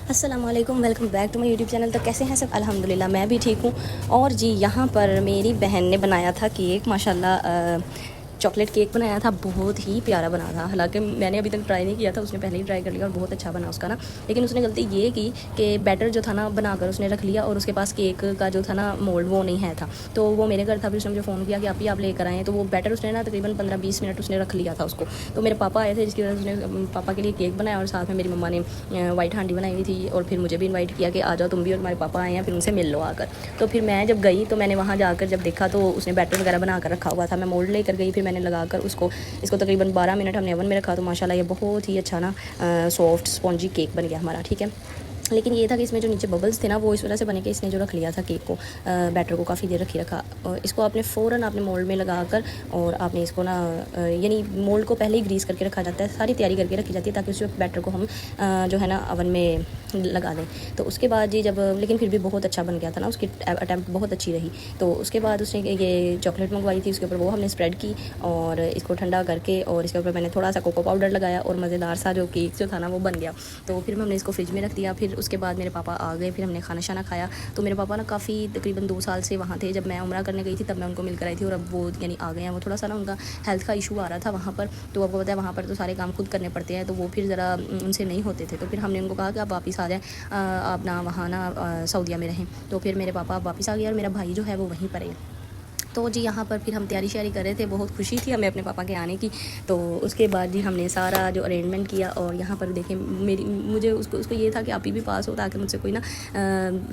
अस्सलाम वालेकुम, welcome back to my YouTube channel. तो कैसे हैं सब? अल्हम्दुलिल्लाह मैं भी ठीक हूँ। और जी यहाँ पर मेरी बहन ने बनाया था केक, माशाल्लाह चॉकलेट केक बनाया था, बहुत ही प्यारा बना था। हालांकि मैंने अभी तक ट्राई नहीं किया था, उसने पहले ही ट्राई कर लिया और बहुत अच्छा बना उसका ना। लेकिन उसने गलती ये की कि बैटर जो था ना बनाकर उसने रख लिया और उसके पास केक का जो था ना मोल्ड वो नहीं है था। तो वो मेरे घर था, फिर उसने मुझे फ़ोन किया कि आप लेकर आएँ। तो वो बैटर उसने ना तकरीबन 15-20 मिनट उसने रख लिया था उसको। तो मेरे पापा आए थे, जिसकी वजह से उसने पापा के लिए केक बनाया और साथ में मेरी मम्मा ने वाइट हांडी बनाई हुई थी और फिर मुझे भी इन्वाइट किया कि आ जाओ तुम भी, और हमारे पापा आए हैं, फिर उनसे मिल लो आकर। तो फिर मैं जब गई तो मैंने वहाँ जाकर जब देखा तो उसने बैटर वगैरह बना कर रखा हुआ था। मैं मोल्ड लेकर गई, फिर मैंने लगाकर इसको तकरीबन 12 मिनट हमने ओवन में रखा। तो माशाल्लाह ये बहुत ही अच्छा ना सॉफ्ट स्पॉन्जी केक बन गया हमारा, ठीक है। लेकिन ये था कि इसमें जो नीचे बबल्स थे ना वो इस वजह से बने कि इसने जो रख लिया था केक को, बैटर को काफ़ी देर रखा। और इसको आपने फ़ौरन आपने मोल्ड में लगाकर और आपने इसको ना यानी मोल्ड को पहले ही ग्रीस करके रखा जाता है, सारी तैयारी करके रखी जाती है ताकि उस बैटर को हम जो है ना ओवन में लगा दें। तो उसके बाद जी जब लेकिन फिर भी बहुत अच्छा बन गया था ना, उसकी अटैम्प्ट बहुत अच्छी रही। तो उसके बाद उसने ये चॉकलेट मंगवाई थी, उसके ऊपर वो हमने स्प्रेड की और इसको ठंडा करके और इसके ऊपर मैंने थोड़ा सा कोको पाउडर लगाया और मज़ेदार सा जो केक जो था ना वो बन गया। तो फिर हमने इसको फ्रिज में रख दिया। फिर उसके बाद मेरे पापा आ गए, फिर हमने खाना शाना खाया। तो मेरे पापा ना काफ़ी तकरीबन 2 साल से वहाँ थे, जब मैं उम्रा करने गई थी तब मैं उनको मिलकर आई थी और अब वो यानी आ गए हैं। वो थोड़ा सा ना उनका हेल्थ का इशू आ रहा था वहाँ पर, तो आपको पता है वहाँ पर तो सारे काम खुद करने पड़ते हैं, तो वो फिर ज़रा उनसे नहीं होते थे। तो फिर हमने उनको कहा कि आप वापस आ जाएँ, आप ना वहाँ ना सऊदीया में रहें। तो फिर मेरे पापा वापस आ गए और मेरा भाई जो है वो वहीं पर है। तो जी यहाँ पर फिर हम तैयारी श्यारी कर रहे थे, बहुत खुशी थी हमें अपने पापा के आने की। तो उसके बाद जी हमने सारा जो अरेंजमेंट किया और यहाँ पर देखें मुझे उसको ये था कि आप ही भी पास हो ताकि मुझसे कोई ना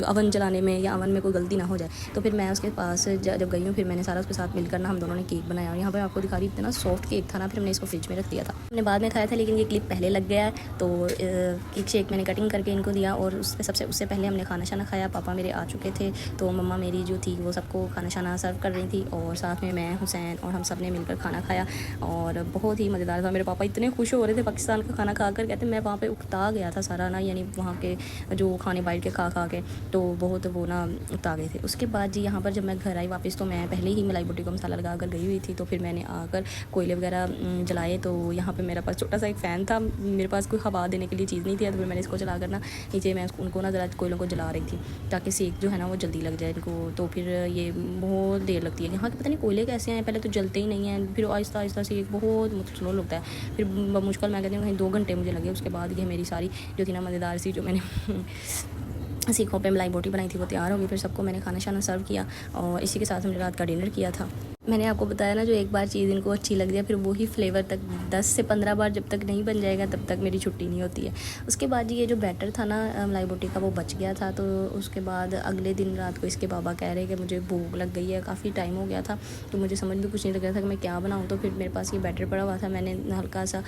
अवन चलाने में या अवन में कोई गलती ना हो जाए। तो फिर मैं उसके पास जब गई हूँ फिर मैंने सारा उसके साथ मिलकर ना हम दोनों ने केक बनाया और यहाँ पर आपको दिखा रही इतना सॉफ्ट केक था ना, फिर हमने इसको फ्रिज में रख दिया था। हमने बाद में खाया था लेकिन ये क्लिप पहले लग गया है। तो केक शेक मैंने कटिंग करके इनको दिया और उससे पहले हमने खाना शाना खाया। पापा मेरे आ चुके थे तो मम्मा मेरी जो थी वो सबको खाना शाना सर्व कर रही थी और साथ में मैं, हुसैन और हम सब ने मिलकर खाना खाया और बहुत ही मज़ेदार था। मेरे पापा इतने खुश हो रहे थे पाकिस्तान का खाना खाकर, कहते मैं वहाँ पे उकता गया था सारा ना, यानी वहाँ के जो खाने बाहर के खा के तो बहुत वो ना उकता गए थे। उसके बाद जी यहाँ पर जब मैं घर आई वापस तो मैं पहले ही मलाई बोटी को मसाला लगा कर गई हुई थी। तो फिर मैंने आकर कोयले वगैरह जलाए। तो यहाँ पर मेरे पास छोटा सा एक फ़ैन था, मेरे पास कोई हवा देने के लिए चीज़ नहीं थी, तो फिर मैंने इसको चला कर ना नीचे मैं उनको ना ज़रा कोयलों को जला रही थी ताकि सेक जो है ना वो जल्दी लग जाए इनको। तो फिर ये बहुत देर लगती है यहाँ के, पता नहीं कोयले कैसे हैं, पहले तो जलते ही नहीं हैं, फिर आहिस्ता आहिस्ता से बहुत स्लो लगता है। फिर मुश्किल मैं कहती हूँ कहीं 2 घंटे मुझे लगे। उसके बाद ये मेरी सारी जो थी ना मज़ेदार सी जो मैंने सीखों पे मलाई बोटी बनाई थी वो तैयार हो गई। फिर सबको मैंने खाना शाना सर्व किया और इसी के साथ हमने रात का डिनर किया था। मैंने आपको बताया ना जो एक बार चीज़ इनको अच्छी लग जाए फिर वही फ्लेवर तक 10 से 15 बार जब तक नहीं बन जाएगा तब तक मेरी छुट्टी नहीं होती है। उसके बाद ये जो बैटर था ना मलाई बोटी का वो बच गया था। तो उसके बाद अगले दिन रात को इसके बाबा कह रहे कि मुझे भूख लग गई है, काफ़ी टाइम हो गया था तो मुझे समझ भी कुछ नहीं लग रहा था कि मैं क्या बनाऊँ। तो फिर मेरे पास ये बैटर पड़ा हुआ था, मैंने हल्का सा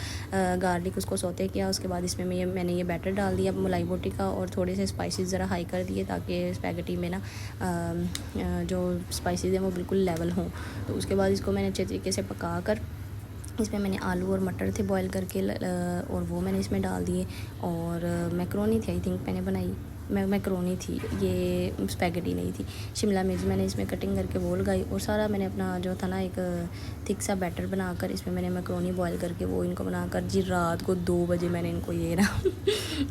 गार्लिक उसको सौते किया। उसके बाद इसमें मैंने ये बैटर डाल दिया मलाई बोटी का और थोड़े से स्पाइसेस ज़रा हाई कर दिए ताकि स्पैगेटी में ना जो स्पाइसेस हैं वो बिल्कुल लेवल हों। तो उसके बाद इसको मैंने अच्छे तरीके से पका कर इसमें मैंने आलू और मटर थे बॉईल करके और वो मैंने इसमें डाल दिए और मैक्रोनी थी आई थिंक मैंने बनाई, मैक्रोनी थी ये, स्पैगेटी नहीं थी। शिमला मिर्च मैंने इसमें कटिंग करके वो लगाई और सारा मैंने अपना जो था ना एक थिक सा बैटर बनाकर इसमें मैंने मैक्रोनी बॉईल करके वो इनको बनाकर जी रात को 2 बजे मैंने इनको ये ना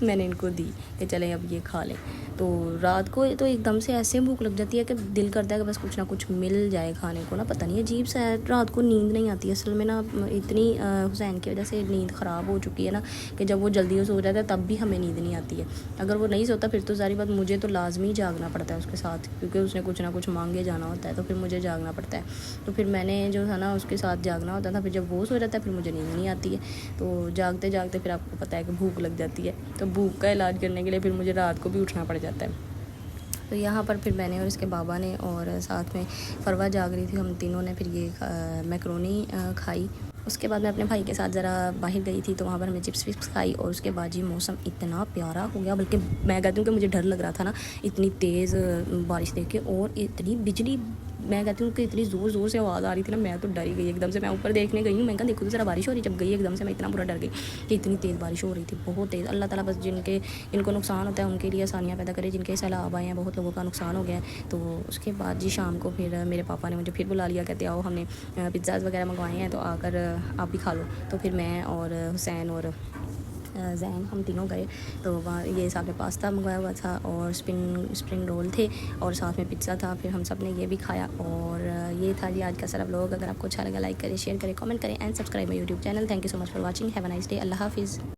मैंने इनको दी कि चलें अब ये खा लें। तो रात को तो एकदम से ऐसे भूख लग जाती है कि दिल करता है कि बस कुछ ना कुछ मिल जाए खाने को ना, पता नहीं अजीब सा है। रात को नींद नहीं आती असल में ना, इतनी हुसैन की वजह से नींद ख़राब हो चुकी है ना कि जब वो जल्दी सो जाता है तब भी हमें नींद नहीं आती है। अगर वो नहीं सोता फिर तो सारी बात मुझे तो लाजमी जागना पड़ता है उसके साथ, क्योंकि उसने कुछ ना कुछ मांगे जाना होता है तो फिर मुझे जागना पड़ता है। तो फिर मैंने जो था ना उसके साथ जागना होता था, फिर जब वो सो जाता है फिर मुझे नींद नहीं आती है। तो जागते जागते फिर आपको पता है कि भूख लग जाती है, तो भूख का इलाज करने के लिए फिर मुझे रात को भी उठना पड़ जाता है। तो यहाँ पर फिर मैंने और इसके बाबा ने और साथ में फरवा जाग रही थी, हम तीनों ने फिर ये मैक्रोनी खाई। उसके बाद मैं अपने भाई के साथ ज़रा बाहर गई थी तो वहाँ पर हमने चिप्स विप्स खाई और उसके बाद जी मौसम इतना प्यारा हो गया, बल्कि मैं कहती हूँ कि मुझे डर लग रहा था ना इतनी तेज़ बारिश देख के और इतनी बिजली, मैं कहती हूँ कि इतनी ज़ोर से आवाज़ आ रही थी ना, मैं तो डर ही गई एकदम से। मैं ऊपर देखने गई हूँ, मैं कहा देखो तो ज़रा बारिश हो रही, जब गई एकदम से मैं इतना बुरा डर गई कि इतनी तेज़ बारिश हो रही थी, बहुत तेज़। अल्लाह ताला बस इनको नुकसान होता है उनके लिए आसानियाँ पैदा करे, जिनके सैलाब आए हैं बहुत लोगों का नुकसान हो गया है। तो उसके बाद जी शाम को फिर मेरे पापा ने मुझे फिर बुला लिया, कहते आओ हमने पिज़्ज़ाज़ वगैरह मंगवाए हैं तो आकर आप भी खा लो। तो फिर मैं और हुसैन और जैन, हम तीनों गए तो वहाँ ये सामने पास्ता मंगवाया हुआ था और स्प्रिंग रोल थे और साथ में पिज़्ज़ा था। फिर हम सब ने ये भी खाया और ये था जी आज का सारा व्लॉग। अगर आपको अच्छा लगा लाइक करें, शेयर करें, कमेंट करें and subscribe my YouTube channel. Thank you so much for watching. Have a nice day. अल्लाह हाफिज़।